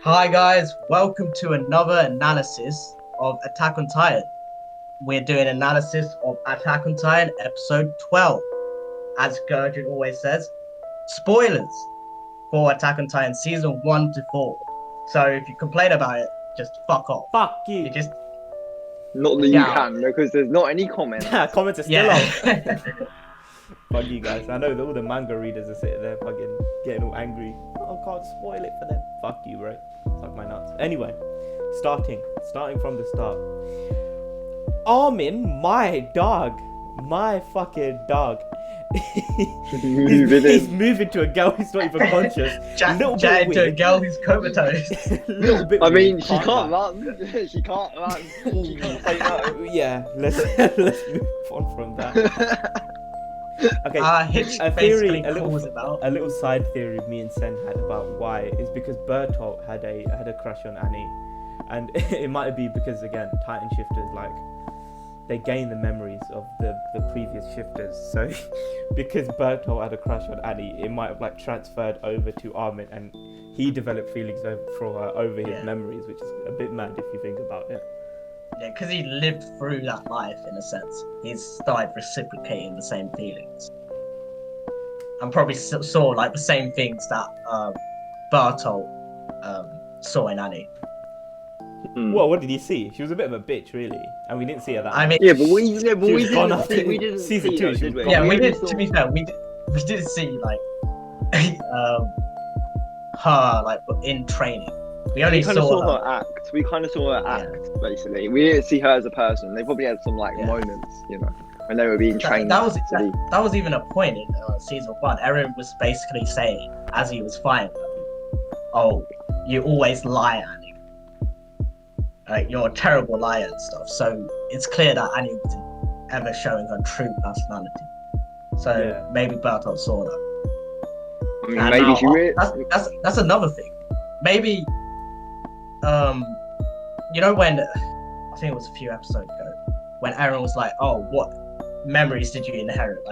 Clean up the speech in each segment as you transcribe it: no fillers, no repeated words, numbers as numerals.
Hi guys, welcome to another analysis of Attack on Titan. We're doing analysis of Attack on Titan episode 12. As Gurgen always says, spoilers for Attack on Titan season 1 to 4. So if you complain about it, just fuck off. Fuck you. Not that you can, because there's not any comments. Comments are still on. Fuck you guys. I know that all the manga readers are sitting there fucking getting all angry. Oh, I can't spoil it for them. Fuck you, bro. Suck my nuts. Anyway, starting from the start. Armin, my dog. My fucking dog. he's moving to a girl who's not even conscious. Jack to a girl who's comatose. Little bit I mean, weird. she can't run. She can't run. She can't say no. Yeah, let's move on from that. Okay, Hitch a theory, about. a little side theory me and Sen had about why is because Bertolt had a crush on Annie, and it might be because again Titan shifters they gain the memories of the previous shifters. So because Bertolt had a crush on Annie, it might have transferred over to Armin, and he developed feelings for her over his memories, which is a bit mad if you think about it. Yeah, because he lived through that life in a sense. He's started reciprocating the same feelings. And probably saw the same things that Bertolt saw in Annie. Well, what did he see? She was a bit of a bitch, really, and we didn't see her that. I mean, yeah, but we didn't season see two. her, did we? Yeah, we did. To be fair, we did see her in training. We only kind of saw her her act. We kind of saw her act, basically. We didn't see her as a person. They probably had some moments, when they were being trained. That was even a point in season 1. Eren was basically saying, as he was fighting her, "Oh, you always lie, Annie. You're a terrible liar and stuff." So it's clear that Annie wasn't ever showing her true personality. So maybe Bertolt saw that. I mean, maybe she really... That's another thing. Maybe. When I think it was a few episodes ago, when Eren was like, "Oh, what memories did you inherit?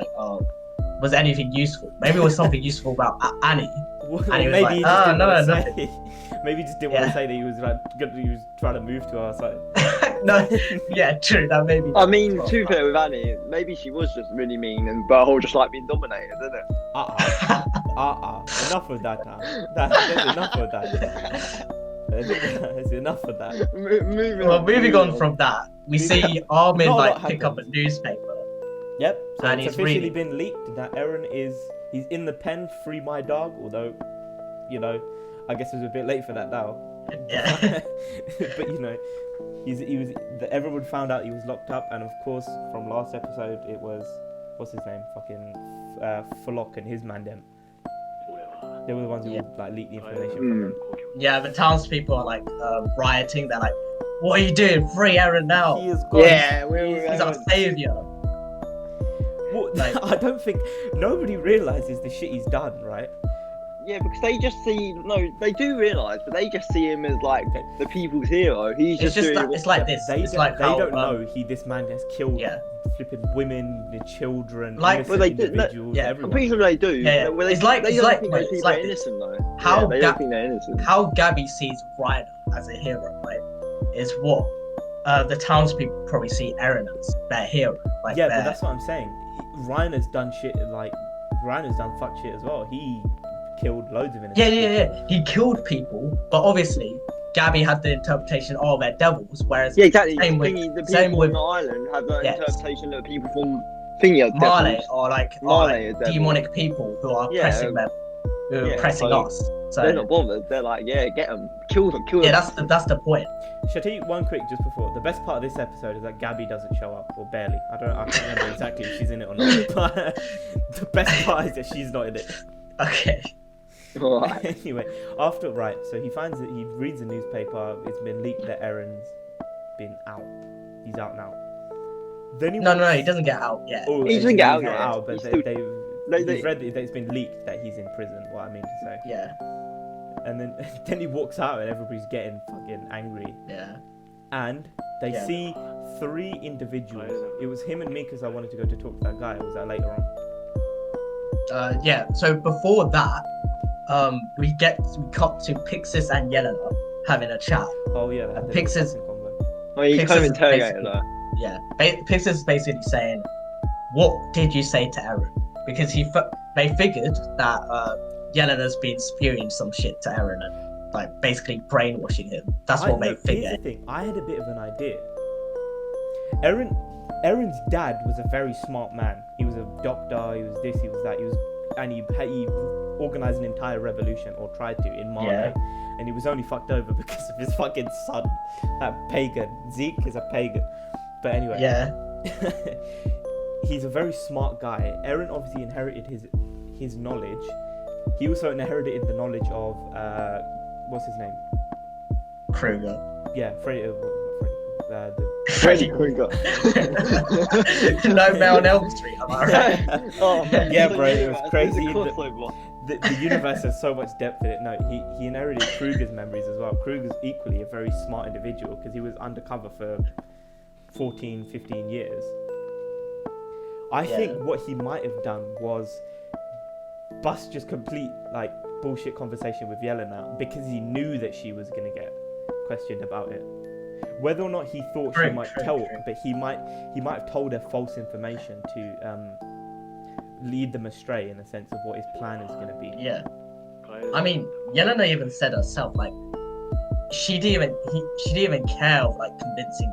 Was anything useful?" Maybe it was something useful about Annie. And he was maybe like, maybe he just didn't want to say that he was trying to move to our side. No, yeah, true. That maybe. I mean, to be fair with Annie, maybe she was just really mean, and Bertolt just being dominated, isn't it? Enough of that now. There's enough of that. There's enough of that. Moving on from that, we see Armin pick up a newspaper. Yep. So and it's officially been leaked that Eren he's in the pen, free my dog. Although, I guess it was a bit late for that now. Yeah. But everyone found out he was locked up, and of course, from last episode, it was what's his name, fucking Fulok and his mandem. They were the ones who would leak the information from him. Yeah, the townspeople are rioting. They're like, "What are you doing? Free Eren now!" He is gone. Yeah, he's our savior. Well, I don't think nobody realizes the shit he's done, right? Yeah, because they just see they do realise, but they just see him as the people's hero. He's It's like this. They don't know this man has killed flipping women and children, innocent individuals. Everyone. I'm pretty sure they do. Yeah. Well, they don't think they're innocent though. They don't think they're innocent. How Gabby sees Reiner as a hero, right, is what the townspeople probably see Eren as their hero. But that's what I'm saying. Reiner's done shit Reiner's done fuck shit as well. He killed loads of innocent people. Yeah. He killed people, but obviously Gabby had the interpretation, they're devils, whereas the people with on the island have the interpretation that people from Thingy are Marley devils. or demonic people who are pressing them, who are pressing us. So they're not bothered. They're like, get them, kill them. Yeah, that's the point. Shall I tell you one quick just before? The best part of this episode is that Gabby doesn't show up, or barely. I can't remember exactly if she's in it or not. But the best part is that she's not in it. Okay. Right. Anyway, so he reads the newspaper. It's been leaked that Eren's been out. He's out now. Then he doesn't get out yet. Oh, he doesn't get out yet. But he's read that it's been leaked that he's in prison. What I mean to say. Yeah. And then he walks out and everybody's getting fucking angry. Yeah. And they see 3 individuals. It was him and me because I wanted to go to talk to that guy. Or was that later on? So before that, we cut to Pixis and Yelena, having a chat. Oh yeah, that Pixar's- combo. Well, he kind of Pixar's interrogated basically- her. Yeah, Pixar's basically saying, "What did you say to Eren?" Because they figured that Yelena's been spewing some shit to Eren and like basically brainwashing him. That's what they Here's figured. the thing. I had a bit of an idea. Eren's dad was a very smart man. He was a doctor. He was this. He was that. He organized an entire revolution, or tried to, in Marley. And he was only fucked over because of his fucking son, that pagan. Zeke is a pagan. But anyway. Yeah. He's a very smart guy. Eren obviously inherited his knowledge. He also inherited the knowledge of what's his name? Kruger. Yeah, Freddy Krueger. Nightmare on Elm Street, am I right? Oh, man. Yeah, So bro, it universe, was crazy. it's a crossover. The universe has so much depth in it. No, he inherited Kruger's memories as well. Kruger's equally a very smart individual because he was undercover for 14, 15 years. I think what he might have done was bust just complete like bullshit conversation with Yelena because he knew that she was gonna get questioned about it. Whether or not he thought she might talk, but he might have told her false information to lead them astray in the sense of what his plan is gonna be. Yeah. I mean, Yelena even said herself, like, she didn't even care of like convincing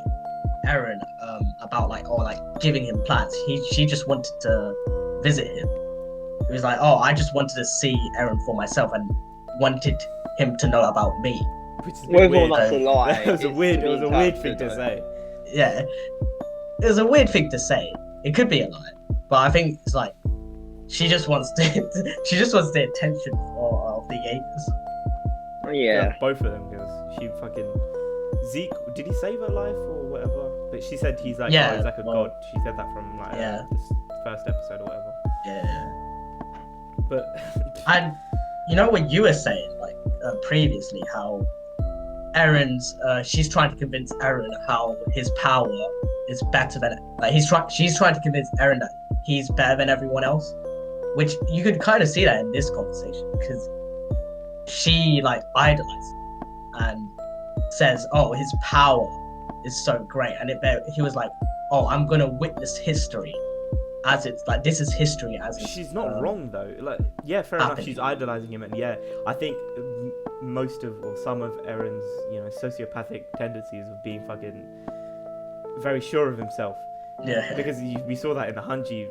Eren about like giving him plans. She just wanted to visit him. It was like, oh, I just wanted to see Eren for myself and wanted him to know about me. Which is a bit Whether or weird. not that's a lie. It was a weird thing interpreted, to say. Yeah, it was a weird thing to say. It could be a lie, but I think it's like she just wants the attention of the Jaegers. Yeah. Both of them, because she fucking Zeke. Did he save her life or whatever? But she said he's like, Yeah, oh, he's like a well, god. She said that from like yeah. this first episode or whatever. Yeah. But And you know what you were saying, like previously, how Eren's she's trying to convince Eren how his power is better than like she's trying to convince Eren that he's better than everyone else, which you could kind of see that in this conversation because she like idolizes him and says, oh, his power is so great, and he was like, oh, I'm gonna witness history as it's like this is history as it's, she's not wrong though. Like, yeah, fair enough. happening. She's idolizing him, and yeah, I think most of or some of Eren's sociopathic tendencies of being fucking very sure of himself. Yeah. Because we saw that in the Hanji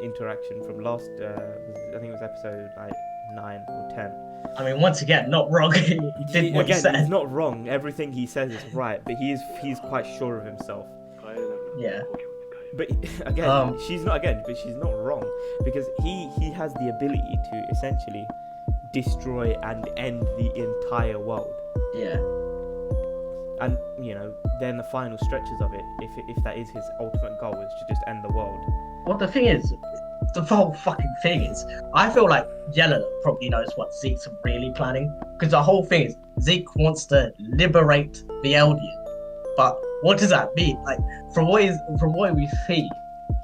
interaction from last, I think it was episode like 9 or 10. I mean, once again, not wrong. He did what he Again, said. he's not wrong. Everything he says is right, but he's quite sure of himself. Yeah. But again, she's not wrong because he has the ability to essentially destroy and end the entire world. Yeah. And then the final stretches of it, if that is his ultimate goal, is to just end the world. Well, the thing is, the whole fucking thing is, I feel like Yelena probably knows what Zeke's really planning. Because the whole thing is, Zeke wants to liberate the Eldian. But what does that mean? Like, from what we see,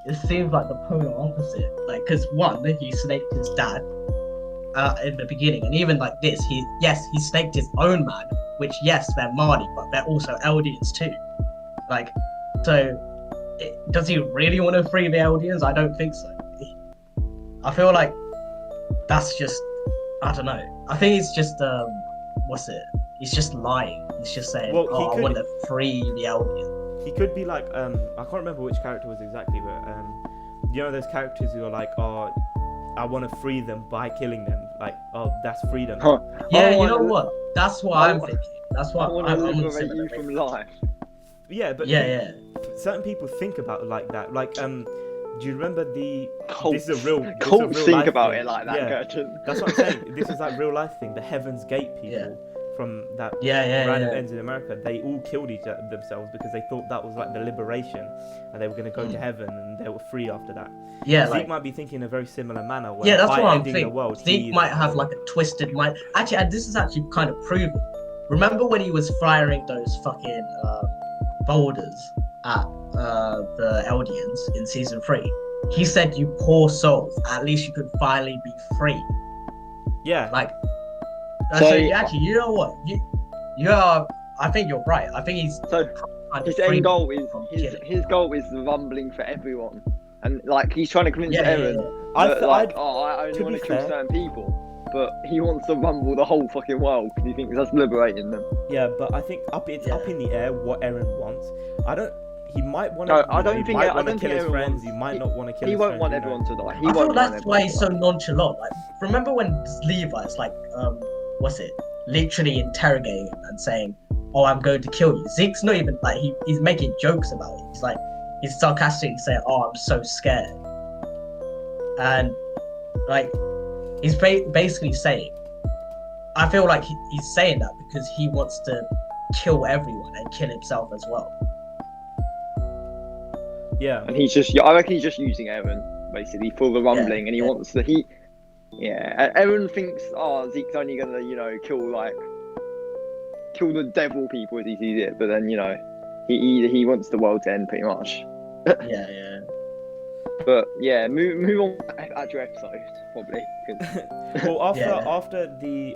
it seems like the polar opposite. Like, because one, he snaked his dad in the beginning, and even like this, he snaked his own man. Which yes, they're Mardi, but they're also Eldians too. Like, so does he really want to free the Eldians? I don't think so. I feel like that's just, I don't know. I think it's just He's just lying. He's just saying, I want to free the Eldians. He could be like, I can't remember which character was exactly, but those characters who are like, oh, I want to free them by killing them. Like, oh, that's freedom. Huh. Yeah, you know what? That's what I'm thinking. That's what I want to I'm liberate you from life. Yeah, but yeah. certain people think about it like that. Like, do you remember Cults. This is a real Think life about thing. it like that, Yeah, Gertrude. that's what I'm saying. This is like real life thing. The Heaven's Gate people from that random ends in America, they all killed themselves because they thought that was like the liberation, and they were going to go to heaven and they were free after that. Yeah, Zeke like, might be thinking in a very similar manner. Where that's by what I'm ending thinking. the world, Zeke might have like a twisted mind. Actually, and this is actually kind of proven. Remember when he was firing those fucking boulders at the Eldians in season 3? He said, "You poor souls, at least you could finally be free." Yeah. Like, So- actually, you know what? I think you're right. I think he's So trying to his free end goal is from his killing. his goal is the rumbling for everyone, and like he's trying to convince Yeah, Eren I that th- like, I'd- I only to want be to kill fair- certain people, but he wants to rumble the whole fucking world because he thinks that's liberating them. Yeah, but I think up in the air what Eren wants. He might want No, to. I don't he think- might I want to don't kill think his Eren friends. wants- He might not want to kill. He his won't friends, want you know. everyone to die. He I won't feel want that's everyone why to he's so die. nonchalant. Like, remember when Levi's like, what's it? Literally interrogating him and saying, "Oh, I'm going to kill you." Zeke's not even like he's making jokes about it. He's like, he's sarcastically saying, "Oh, I'm so scared," and like, he's basically saying, I feel like he's saying that because he wants to kill everyone and kill himself as well. Yeah. And I reckon he's just using Eren basically for the rumbling, and he wants to Eren thinks, oh, Zeke's only gonna kill the devil people as he sees it, but then he wants the world to end pretty much. Yeah. But yeah, move on to the actual episode probably. 'Cause- Well, Yeah. after the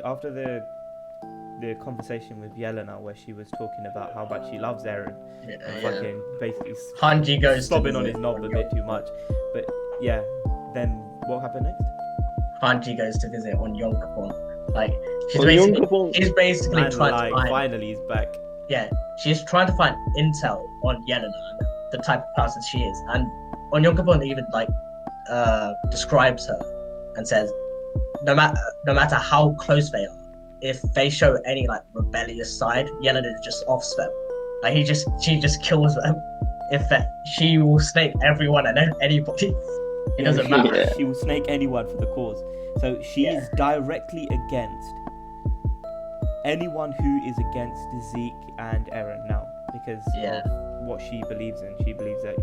conversation with Yelena where she was talking about how much she loves Eren and fucking basically Hanji goes sobbing to on his knob a bit too much, but yeah, then what happened next? Hanji goes to visit on Yonkapon. Like On Yonkapon? she's basically And trying like to find. finally he's back. Yeah, she's trying to find intel on Yelena and the type of person she is. And on Yonkapon even describes her and says no matter how close they are, if they show any like rebellious side, Yelena just offs them. Like she just kills them. She will snake everyone and anybody. It doesn't matter. Yeah. She will snake anyone for the cause. So she is directly against anyone who is against Zeke and Eren now because of what she believes in. She believes that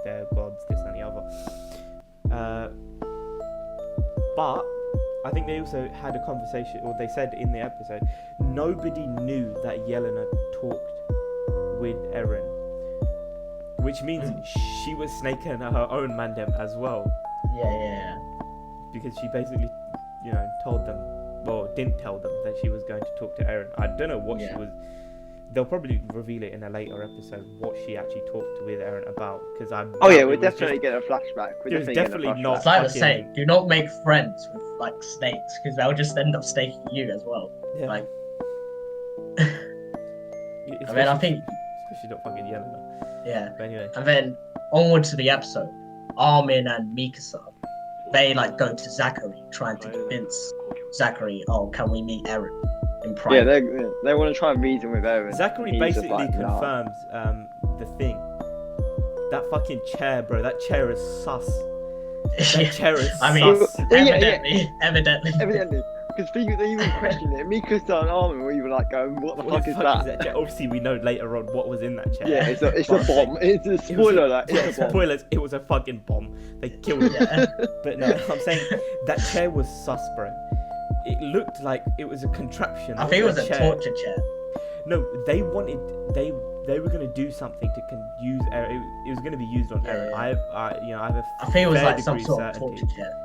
they're gods, this and the other. But I think they also had a conversation, or they said in the episode, nobody knew that Yelena talked with Eren, which means she was snaking her own mandem as well. Yeah. Because she basically, told them, well, didn't tell them that she was going to talk to Eren. I don't know what she was. They'll probably reveal it in a later episode what she actually talked with Eren about. Because we're definitely getting a flashback. We're definitely not. It's like I was saying, do not make friends with like snakes because they'll just end up snaking you as well. Yeah. Like, I mean, I think especially not fucking Yelena. yeah. But anyway. And then onward to the episode, Armin and Mikasa, they like go to Zachary trying to convince Zachary, oh, can we meet Eren in private? Yeah, they want to try and reason with Eren. Zachary He's just basically like, nah. confirms the thing. That fucking chair, bro. That chair is sus. That chair is I mean, sus. evidently. Evidently. Because they even question it. Mikasa and Armin were even like going, what the fuck is that? chair? Obviously, we know later on what was in that chair. Yeah, it's a bomb. It's a spoiler. It's a bomb. Spoilers, it was a fucking bomb. They killed it. Yeah. But no, I'm saying that chair was sus, bro. It looked like it was a contraption. I think it was a chair. torture chair. No, they were gonna do something to use Eren. It was gonna be used on Eren. Yeah. I have a I think it was fair like some degree sort of certainty. torture chair.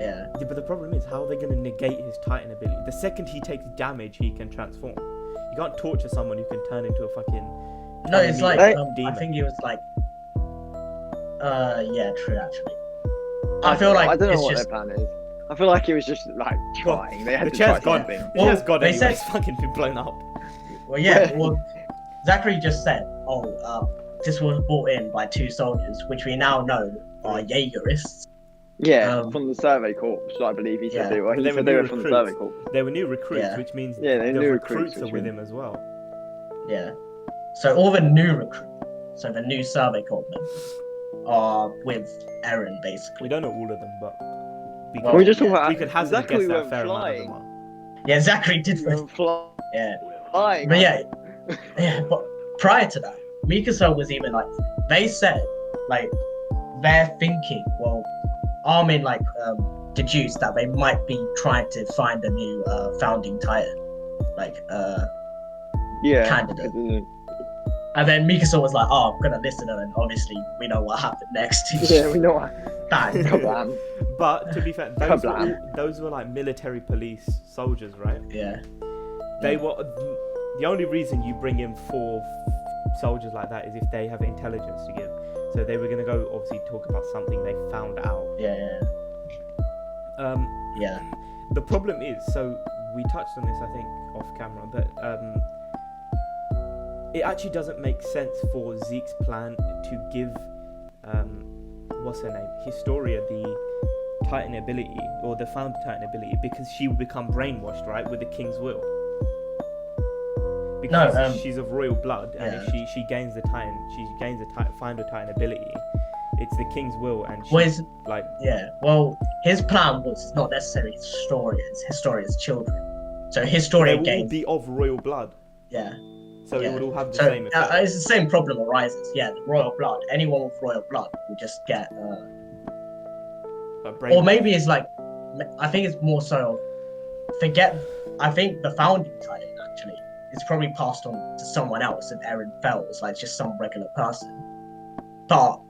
Yeah. Yeah, but the problem is how are they going to negate his Titan ability? The second he takes damage, he can transform. You can't torture someone who can turn into a fucking. No, it's like I demon. think it was like. Yeah, true actually. I feel like I don't know it's what just. their plan is. I feel like it was just like trying. They had The to try chair's gone. something. The Well, chair's gone. they Anyway. said- It's fucking been blown up. Well, yeah. Well, Zachary just said, "Oh, this was brought in by two soldiers, which we now know are Jaegerists." Yeah, from the Survey Corps, I believe he said they were. He They said were they new were from the recruits. Survey Corps. They were new recruits, Yeah. which means Yeah, they the new recruits recruits, are which with means- him as well. Yeah. So all the new recruits, so the new Survey Corps men, are with Eren basically. We don't know all of them, but we Well, Can we just talk yeah, about we could hazard a Zachary guess that a went fair amount of flying. them are. Yeah, Zachary did. He went Yeah. flying. But yeah, but prior to that, Mikasa was even like, they said, like, they're thinking, well, Armin, like, deduced that they might be trying to find a new founding titan, like, Yeah. candidate. And then Mikasa was like, oh, I'm gonna listen to them, and obviously we know what happened next. Yeah, we know what. Bang. Kablam. But to be fair, Kablam. those were like military police soldiers, right? Yeah. they were the only reason you bring in 4 soldiers like that is if they have intelligence to give. So they were gonna go obviously talk about something they found out. Yeah. Yeah. The problem is, so we touched on this I think off camera, but it actually doesn't make sense for Zeke's plan to give what's her name, Historia, the Titan ability, or the found Titan ability, because she would become brainwashed, right, with the King's will. Because she's of royal blood, and if she gains the Titan, find a Titan ability, it's the King's will, and she's like... Yeah, well, his plan was not necessarily Historia's children. So Historia gains... They will all be of royal blood. Yeah. So it would all have the same effect. It's the same problem arises. Yeah, the royal blood. Anyone with royal blood will just get... or maybe it's like... I think it's more so... I think the founding Titan, actually, it's probably passed on to someone else if Eren fell as like just some regular person. But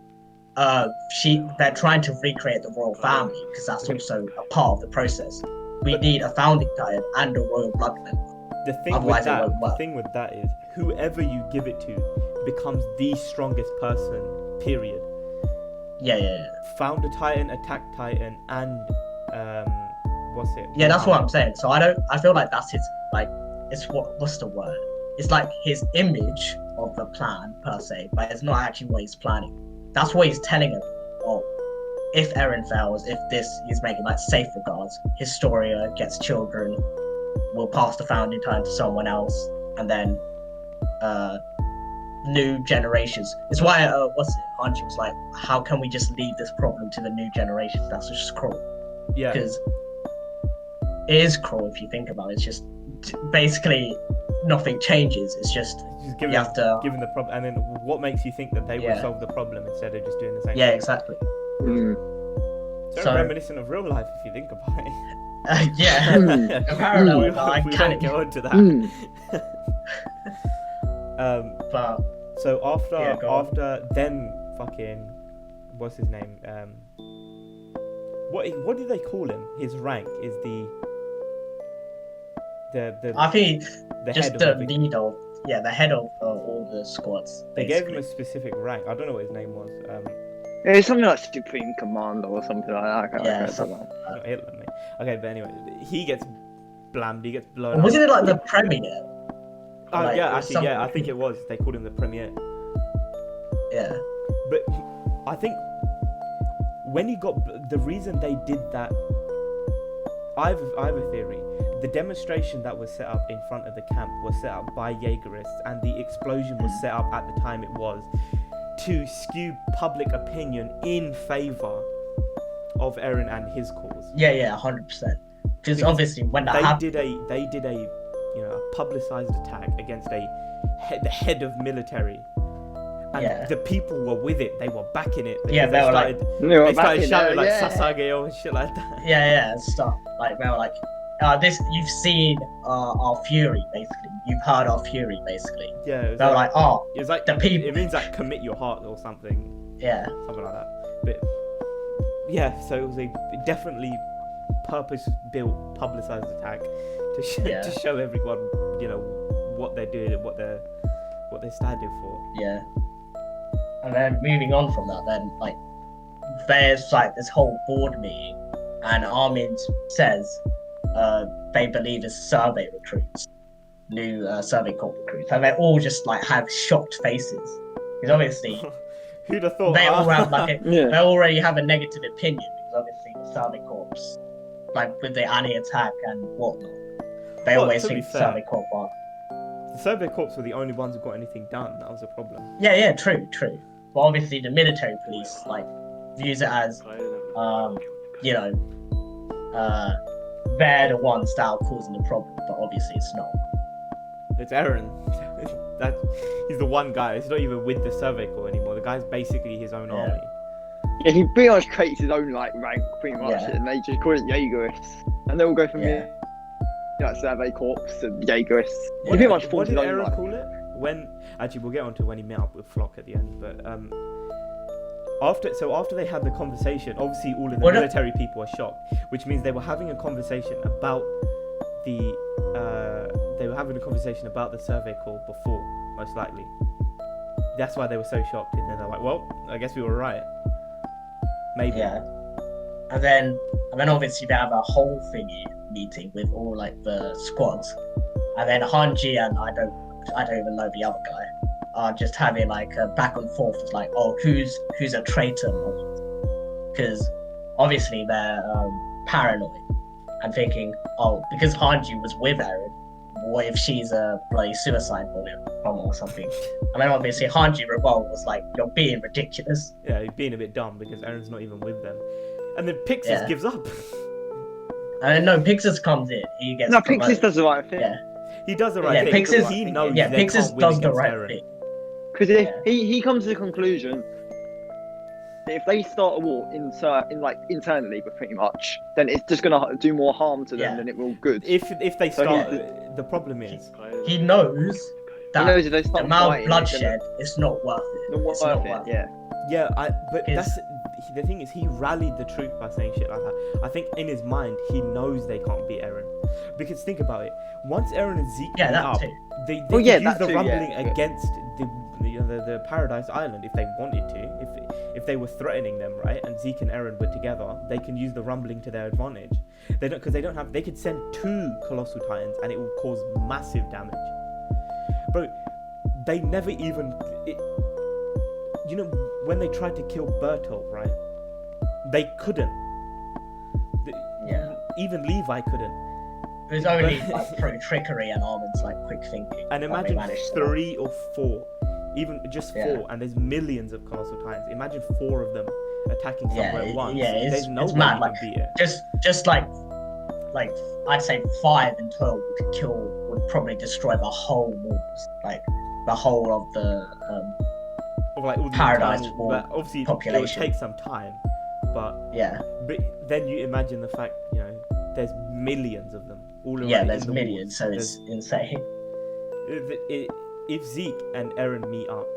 they're trying to recreate the royal family because that's also a part of the process. We need a founding Titan and a royal blood member. The thing with that is whoever you give it to becomes the strongest person, period. Yeah. Found a Titan, attack Titan, and what's it? Yeah, that's what I'm saying. So I feel like that's his what's the word? It's like his image of the plan per se, but it's not actually what he's planning. That's what he's telling him. Oh, if Eren fails, if he's making like safe regards, Historia gets children, we'll pass the founding Titan to someone else, and then new generations. It's why Hanji was like, how can we just leave this problem to the new generations? That's just cruel. Yeah. Because it is cruel if you think about it. It's just basically nothing changes. It's just given the problem, and then what makes you think that they will solve the problem instead of just doing the same thing? Yeah, exactly. So reminiscent of real life if you think about it. A parallel. We won't go into that. But so after then fucking what's his name? What do they call him? His rank is the I think the just head the of lead of the head of all the squads. They gave him a specific rank. I don't know what his name was. It's something like Supreme Commander or something like that. I can't remember. Not Hitler, mate. Okay, but anyway, he gets blammed. He gets blown up. Wasn't it like the Premier? I think it was. They called him the Premier. Yeah. But I think when he got the reason they did that, I have a theory. The demonstration that was set up in front of the camp was set up by Jaegerists, and the explosion was set up at the time it was to skew public opinion in favor of Eren and his cause. Yeah, 100%. Because obviously when that happened, they did a publicized attack against the head of military. And the people were with it. They were backing it. They started shouting like Sasage or shit like that. Yeah, stuff. Like they were like, you've seen our fury, basically. You've heard our fury, basically. Yeah. They were like, it was like the people. It means like commit your heart or something. Yeah. Something like that. But yeah, so it was a definitely purpose-built, publicized attack to show everyone, what they're doing and what they're standing for. Yeah. And then moving on from that, then there's like this whole board meeting, and Armin says they believe it's survey recruits, new survey corps recruits, and they all just have shocked faces because obviously who'd have thought they all have they already have a negative opinion because obviously the survey corps, with the Annie attack and whatnot, they always think the survey corps are. The survey corps were the only ones who got anything done. That was a problem. Yeah, true. But obviously the military police views it as they're the ones that are causing the problem, but obviously it's not. It's Eren. He's the one guy. He's not even with the survey corps anymore. The guy's basically his own army. Yeah, he pretty much creates his own rank, pretty much, and they just call it Jaegerists, and they all go from here. Survey corps and Jaegerists. He pretty much what did Eren call it? Actually, we'll get onto when he met up with Flock at the end, but after they had the conversation, obviously all of the military people were shocked, which means they were having a conversation about the they were having a conversation about the survey call before, most likely. That's why they were so shocked, and then they're like, "Well, I guess we were right." Maybe. Yeah. And then obviously they have a whole thingy meeting with all like the squads, and then Hanji and I don't even know the other guy are just having like a back and forth. It's like, oh, who's a traitor? Because obviously they're paranoid and thinking, oh, because Hanji was with Eren, what if she's a bloody suicide bomber or something? And then obviously Hanji Revolt was like, you're being ridiculous. Yeah, he's being a bit dumb because Eren's not even with them. And then Pixis gives up. And then no, Pixis comes in. He gets promoted. Pixis does the right thing. Yeah. He does the right thing. Pixis, he knows Pixis does the right thing. Because he comes to the conclusion that if they start a war internally, but pretty much, then it's just gonna do more harm to them than it will good. If they start, the problem is he knows that if they start the amount of bloodshed is not worth it. It's not worth it. Yeah, but that's the thing is he rallied the troops by saying shit like that. I think in his mind he knows they can't beat Eren, because think about it. Once Eren and Zeke meet up, they could use the rumbling against the Paradise Island if they wanted to. If they were threatening them, right, and Zeke and Eren were together, they can use the rumbling to their advantage. They could send 2 Colossal Titans and it will cause massive damage. Bro, they never even. When they tried to kill Bertolt, right? They couldn't. Even Levi couldn't. It was only like through trickery and Armin's like quick thinking. And imagine 3 or 4, even just 4, and there's millions of Colossal Titans. Imagine 4 of them attacking somewhere at once. Yeah, there's no it's way mad. you Like, can beat it. Just like I'd say 5 in total would probably destroy the whole walls, like the whole of the Or like all the Paradise internal, Wall but obviously population. it would take some time, but then you imagine the fact, there's millions of them all around. Yeah, there's millions, so it's insane. If Zeke and Eren meet up,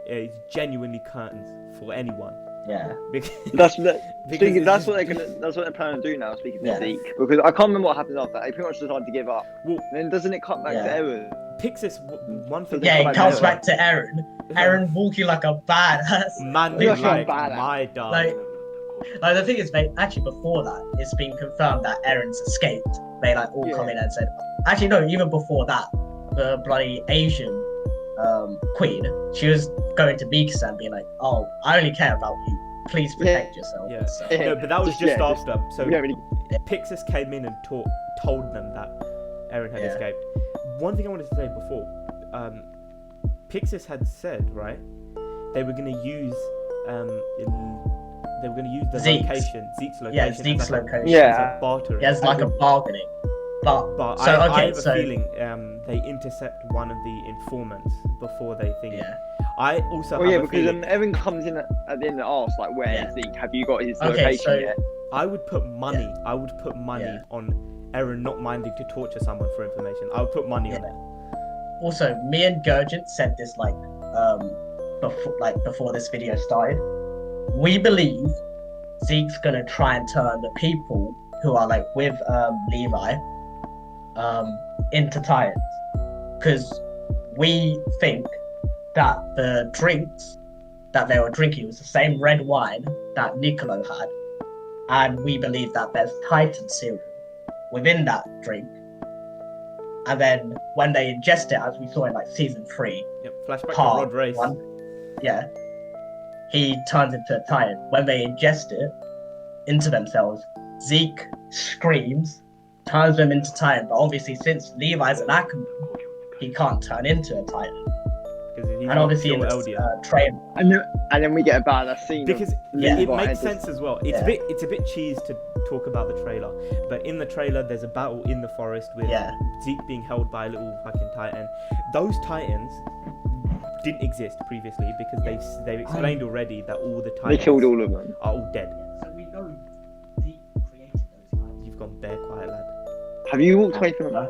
it's genuinely curtains for anyone. Yeah, that's what they're planning to do now. Speaking of Zeke, because I can't remember what happened after. They pretty much decided to give up. Well, and then doesn't it cut back to Eren? Pixis, one thing. Yeah, it comes back to Eren. Eren walking like a badass. Man, like my dog. Like the thing is, actually before that, it's been confirmed that Eren's escaped. They like all come in and said. Actually, no, even before that, the bloody Asian queen, she was going to Mikasa and being like, "Oh, I only care about you. Please protect yourself." Yeah. No, but that was just after. So Pixis came in and told them that Eren had escaped. One thing I wanted to say before, Pixis had said, right, they were going to use the Zeke's location. Zeke's location. As a bartering. Yeah, it's like a bargaining. But I have a feeling they intercept one of the informants before they think. Yeah. I also have a because feeling. Evan comes in at the end and asks, like, where is Zeke? Have you got his location yet? I would put money. I would put money on Eren not minding to torture someone for information. I would put money on it. Also, me and Gurgent said this before this video started. We believe Zeke's gonna try and turn the people who are like with Levi into Titans, because we think that the drinks that they were drinking was the same red wine that Niccolo had, and we believe that there's Titan serum within that drink. And then when they ingest it, as we saw in like season 3, flashback to Rod Race. He turns into a Titan. When they ingest it into themselves, Zeke screams, turns them into Titan. But obviously, since Levi's an Ackerman, he can't turn into a Titan. And obviously in the trailer. And then we get a badass scene. Because it makes sense as well. It's a bit cheese to talk about the trailer, but in the trailer there's a battle in the forest with Zeke being held by a little fucking Titan. Those Titans didn't exist previously because they've explained already that all the Titans they killed all of them. Are all dead. So we know Zeke created those Titans. You've gone bare quiet, lad. Have you walked away from them?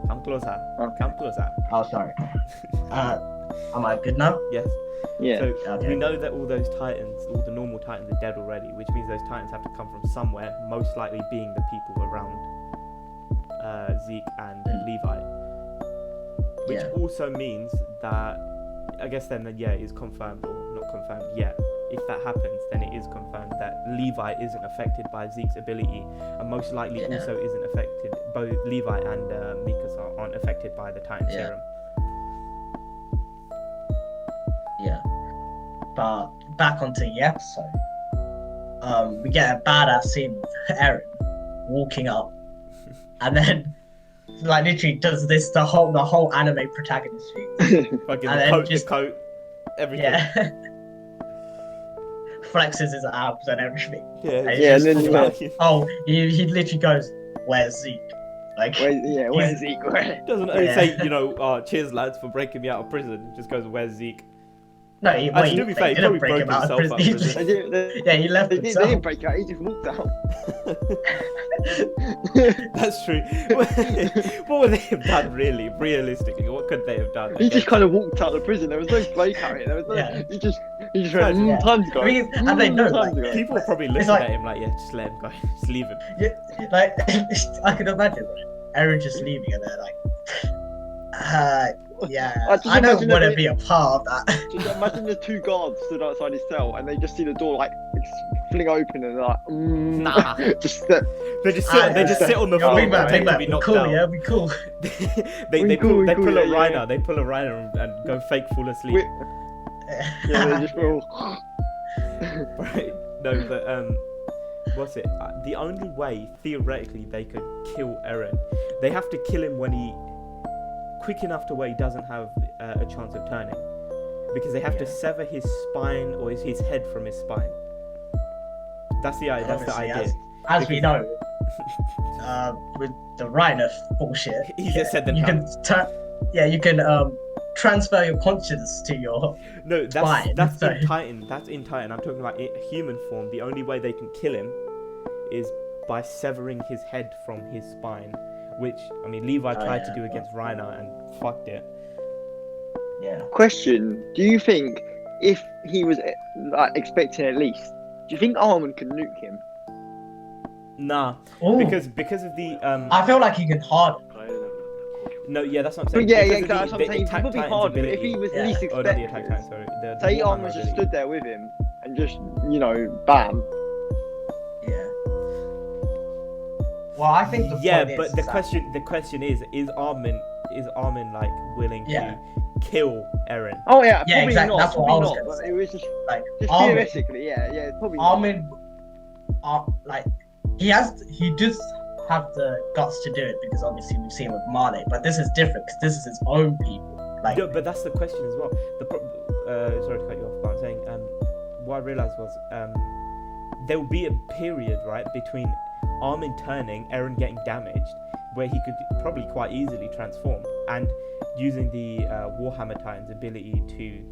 Come closer. Okay. Come closer. Oh, sorry. Am I good now? Yes. Yeah. So we know that all those Titans, all the normal Titans, are dead already, which means those Titans have to come from somewhere, most likely being the people around Zeke and Levi. which Yeah. also means that I guess then it is confirmed or not confirmed yet. If that happens, then it is confirmed that Levi isn't affected by Zeke's ability, and most likely Yeah. also isn't affected. Both Levi and Mikasa aren't affected by the Titan Yeah. serum. Yeah. But back onto the episode. We get a badass scene with Eren walking up, and then like literally does this the whole anime protagonist thing. Fucking And the then coat, just- the coat, everything. Yeah. Flexes his abs and everything. Yeah, And Yeah, he's and just then- like, oh, he literally goes, "Where's Zeke?" Like, Where's Zeke? Where? doesn't Yeah. say, cheers lads for breaking me out of prison. He just goes, where's Zeke? no, Actually, to be fair, he didn't probably break him broke out of himself prison. out of He just- prison. yeah, he left They himself. didn't break out. He just walked out. That's true. What would they have done, really? Realistically, what could they have done? He just kind of walked out of prison. There was no breakout. There was no. Yeah. He just went. Yeah. Time to go. I mean, and they know, Time to like, go. People are probably It's looking like- at him like, yeah, just let him go. Just leave him. Yeah, like I can imagine Eren just leaving, and they're like, yeah, just I don't imagine want to if be a part of that. Just imagine the two guards stood outside his cell, and they just see the door like fling open, and they're like, Nah. just They just sit on the floor Big and man, pretend to be be knocked cool, out. yeah, be cool. they We pull cool, a yeah, Reiner. They pull a Reiner and go fake fall asleep. yeah, they just feel. Right? No, but what's it? The only way theoretically they could kill Eren, they have to kill him when he quick enough to where he doesn't have a chance of turning, because they have to Yeah. sever his spine or his head from his spine. That's the Obviously, idea. As we know, with the Reiner bullshit, Easier said than you done. can you can transfer your conscience to your No, that's spine. that's so, in Titan. That's in Titan. I'm talking about human form. The only way they can kill him is by severing his head from his spine, which I mean Levi tried to yeah. do against Reiner and fucked it. yeah. Question: do you think if he was like expecting at least, do you think Armin could nuke him? Nah, Ooh, because of the I feel like he can harden. no, yeah, that's what I'm But saying. yeah, Because of that's what I'm saying. It Attack would be Titan's hard, but if ability- he was Yeah. least Oh, not the Attack expected. Titan, sorry. The Say Warhammer Armin just ability. stood there with him and just, bam. Yeah. Well, I think the Yeah, point but is the that- question is Armin like willing Yeah. to kill Eren? Oh yeah, Yeah, probably exactly, not. that's what I Probably was not. gonna But say. it was just like Armin, theoretically, yeah, probably. Not. Armin, like he does have the guts to do it because obviously we've seen with Marley, but this is different because this is his own people. Like, No, but that's the question as well. Sorry to cut you off, but I'm saying what I realized was there will be a period, right, between Armin turning, Eren getting damaged, where he could probably quite easily transform, and using the Warhammer Titan's ability to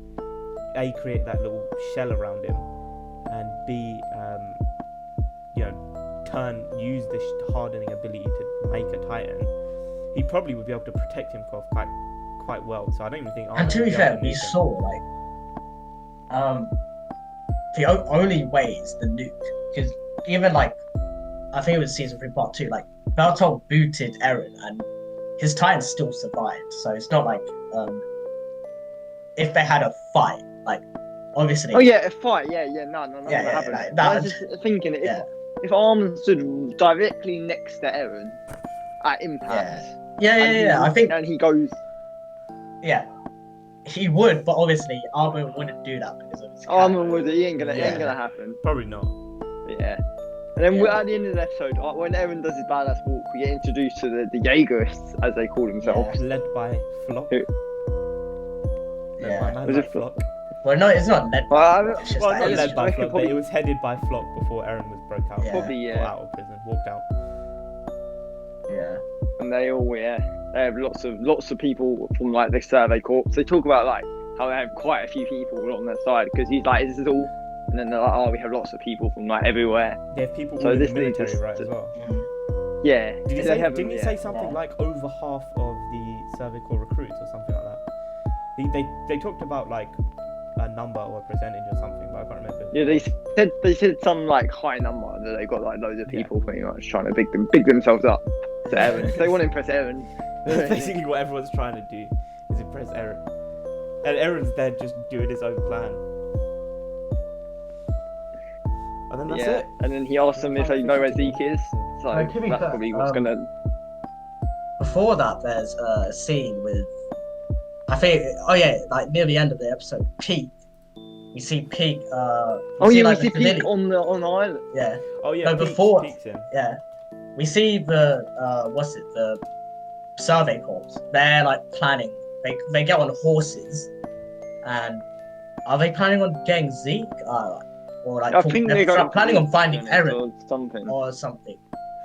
A, create that little shell around him, and B, use the hardening ability to make a Titan. He probably would be able to protect himself quite well. So I don't even think. Armin and to would be be able fair, to we nuke him. saw like the only way is the nuke because even like I think it was season 3 part 2, like Bertolt booted Eren and his Titan still survived. So it's not like if they had a fight, like obviously. Oh yeah, a fight. Yeah, no, Yeah, that happened. like, I was just thinking, if Armin stood directly next to Eren at impact, Yeah. I think and he goes, he would, but obviously Armin wouldn't do that because of his Armin would. He ain't gonna Yeah. happen. Probably not. Yeah. And then Yeah. at the end of the episode, when Eren does his badass walk, we get introduced to the Jaegerists, as they call themselves. Led by Flock. Who? Led Yeah. by man Was like it Flock. Well, no, it's not led. Well, It's just Well, like, not it's led just- by I Flock, could but it probably- was headed by Flock before Eren was broke out. Yeah. Probably, Got out of prison, walked out. yeah. And they all, they have lots of people from like the Survey Corps. They talk about like how they have quite a few people on their side because he's like, this is all, and then they're like, oh, we have lots of people from like everywhere. They have people So all in the this leads military, us right, to- as well. Yeah. Did you they say? have Didn't them, you say something Yeah. like over half of the Survey Corps recruits or something like that? They talked about like a number or a percentage or something, but I can't remember. Yeah, they said some like high number that they got like loads of people pretty much trying to big themselves up to Eren. They want to impress Eren. That's basically what everyone's trying to do. is impress Eren. And Eren's there just doing his own plan. And then that's it. And then he asks them if they know where Zeke is. So No, to be that's fair, probably what's gonna. Before that, there's a scene with, I think, like near the end of the episode, Pete. We see Pete. We like, see the civilian- Pete on the island. Yeah. Oh yeah. No, before- Peek's in. Yeah. We see the the survey corps. They're like planning. They get on horses, and are they planning on getting Zeke? Or like I think they're going planning on finding Eren Eren or something.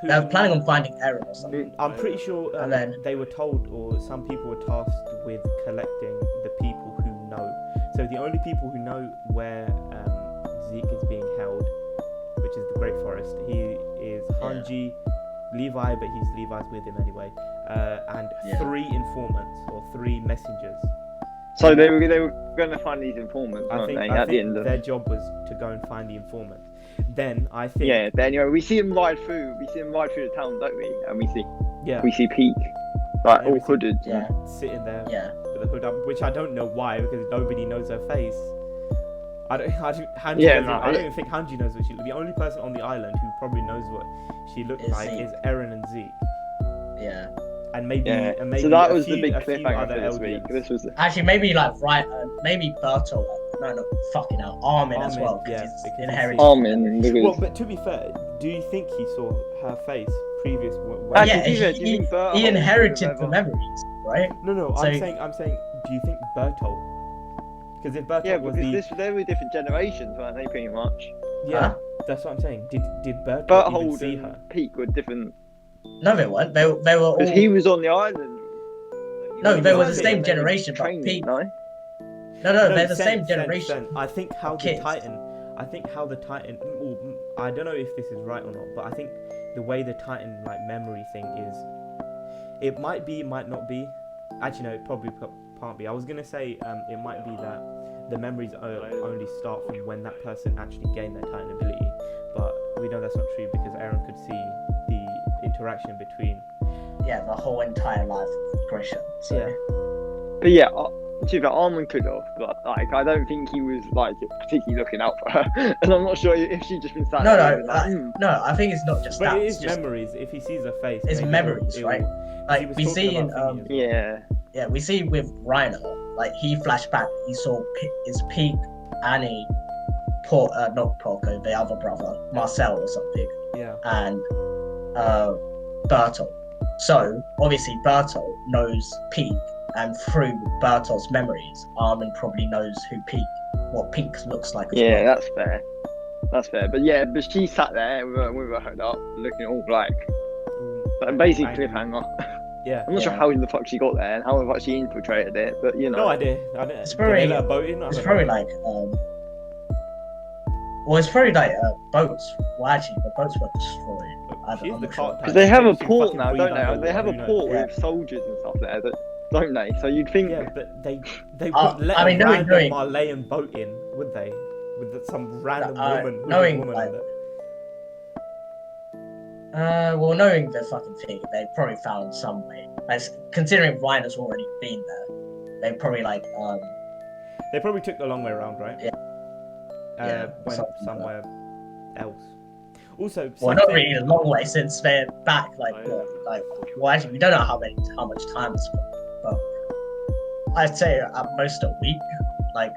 Who- They're planning on finding Eren or something. I'm pretty sure And then- they were told, or some people were tasked with collecting the people who know. So the only people who know where Zeke is being held, which is the Great Forest, he is Hanji, Levi, but Levi's with him anyway, and 3 informants or 3 messengers. So they were going to find these informants, I weren't think, they? I At the think end of their job was to go and find the informants. Then I think But anyway, we see him ride through. We see him ride through the town, don't we? And we see Pete, like Yeah, all we see- hooded. Yeah. sitting there Yeah. with the hood up, which I don't know why, because nobody knows her face. I don't Hanji Yeah, doesn't- no, I don't even think Hanji knows what she. The only person on the island who probably knows what she looks Is like Zeke. is Eren and Zeke, Yeah. and maybe So that a was few, the big a few cliffhanger other for this week. Eldians. This was Actually, maybe like maybe Berto. No, fucking hell, Armin as Armin, well. yeah, Because because he's he's inherited. Armin. Well, but to be fair, do you think he saw her face previous? Actually, Yeah, do you think Bertolt he inherited would the have memories, right? No. So- I'm saying, do you think Bertolt? Because if Bertolt Yeah, was because they were different generations, weren't they? Pretty much. yeah, Huh? that's what I'm saying. Did Bertolt even Berthold see and her? Pete were different No, they weren't. They were all. because he was on the island. No, they were the They same were generation, but training, Pete. no? No, they're the same generation. I think how the Kids. Titan. Well, I don't know if this is right or not, but I think the way the Titan like memory thing is, it might be, might not be. Actually, no, it probably can't be. I was gonna say it might be that the memories only start from when that person actually gained their Titan ability, but we know that's not true because Eren could see the interaction between. Yeah, the whole entire life of Grisham. So. Yeah. But yeah, to be fair, Armin could have, but like I don't think he was like particularly looking out for her, and I'm not sure if she'd just been sat No, there. no, like, no. I think it's not just But that. it It's is just memories. If he sees her face, it's maybe memories, it'll- right? he Like was we talking see in about thingy as well. yeah. yeah, we see with Reiner. Like he flashed back. He saw his Pete, Annie, not Porco, the other brother, Marcel or something, Yeah. and Bertolt. So obviously Bertolt knows Pete, and through Bertolt's memories, Armin probably knows what Pete looks like. As Yeah, well. that's fair. That's fair. But yeah, but she sat there with her head up, looking all like basically Angry. cliffhanger. Yeah. I'm not sure Yeah. how the fuck she got there and how the fuck she infiltrated it, but you know. No idea. I don't. It's did probably- they let a boat in? I It's don't probably know. like well, it's probably like boats. Well, actually, the boats were destroyed. I She's don't the know. cart Because they have a She port fucking now, breathe don't they? underwater, They have a who knows? port Yeah. with soldiers and stuff there, don't they? So you'd think. Yeah, but they Uh, wouldn't let I mean, a knowing- random Malayan boat in, would they? With some random woman, knowing, woman like, in it. Well, knowing the fucking thing, they probably found some way. Like, considering Reiner's already been there, they probably They probably took the long way around, right? Yeah. Yeah, Went something like somewhere else. Also, well, not something- really a long way since they're back. Well, actually, we don't know how much time it's for, but I'd say at most a week. Like,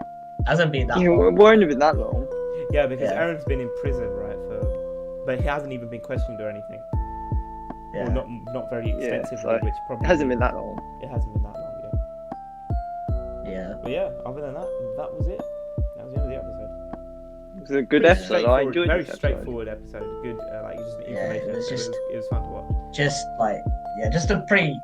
hasn't been that Yeah, long. it won't have been that long. Yeah, because Yeah. Eren's been in prison, right? But he hasn't even been questioned or anything. Yeah. Or not very extensively, so which probably It hasn't been that long. It hasn't been that long, yeah. Yeah. But yeah, other than that, that was it. That was the end of the episode. It was a good Pretty episode. I straightforward- enjoyed very this episode. straightforward episode. Good, like just Yeah, information. it was just- it was fun to watch. Just a pretty.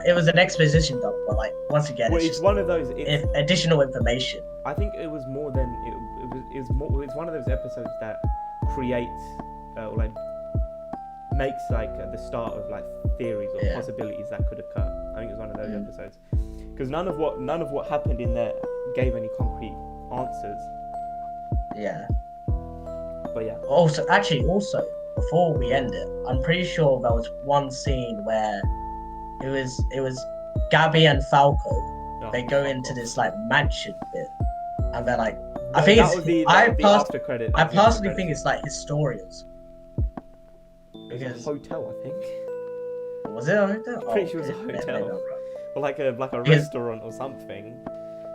It was an exposition dump, but like once again, Well, it's it's just one of those. It's, additional information. I think it was more than it's one of those episodes that creates or like makes like the start of like theories or Yeah. possibilities that could occur. I think it was one of those Mm. episodes because none of what happened in there gave any concrete answers. Yeah. But yeah, Also, before we end it, I'm pretty sure there was one scene where it was Gabby and Falco, Oh, they go fuck into off. this like mansion bit, and they're like, I That- think that it's was the after credit. I that was the after personally think credit. it's like historians. It was Because a hotel, I think, was it a hotel? Pretty sure it was a okay, maybe hotel. I'm wrong. or like a Because- restaurant or something.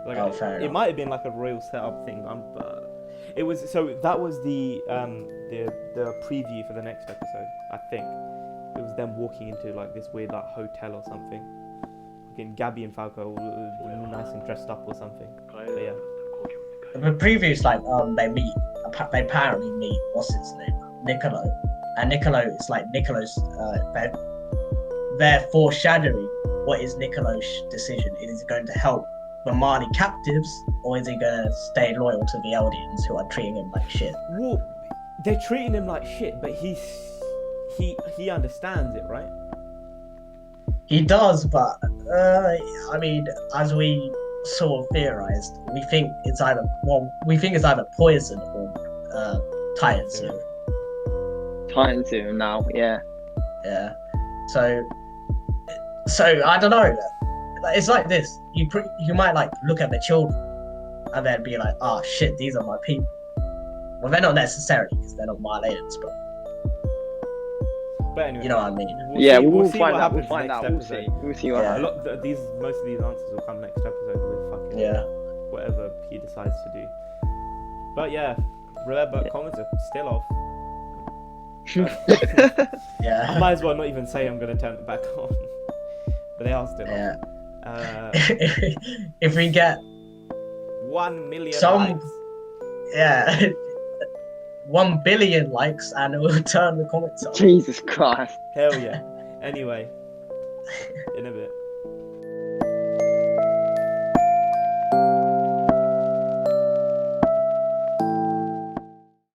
Like Oh, fair it enough. might have been like a royal setup thing. It was so that was the preview for the next episode. I think it was them walking into like this weird like hotel or something. Again, Gabby and Falco were nice and dressed up or something. But yeah. The previews like they apparently meet what's his name, Niccolo, and Niccolo is like Niccolo's they're foreshadowing what is Niccolo's decision. Is he going to help the Mali captives, or is he going to stay loyal to the Eldians who are treating him like shit? Well, they're treating him like shit, but he understands it, right? He does, but I mean, as we sort of theorized, we think it's either poison or Titan serum. Titan serum now, yeah. Yeah. So I don't know. It's like this. You might like look at the children and then be like, oh shit, these are my people. Well, they're not necessarily because they're not Marleyans, but But anyway, you know what I mean. We'll see find what out. We'll happens find next out. We'll episode. see. We'll see what Yeah. happens. Most of these answers will come next episode with fucking Yeah. whatever he decides to do. But yeah, remember comments are still off. I Yeah. might as well not even say I'm gonna turn it back on, but they are still Yeah. off. If we get 1 million Some- likes. yeah 1 billion likes and we'll turn the comments on. Jesus Christ. Hell yeah. Anyway, in a bit.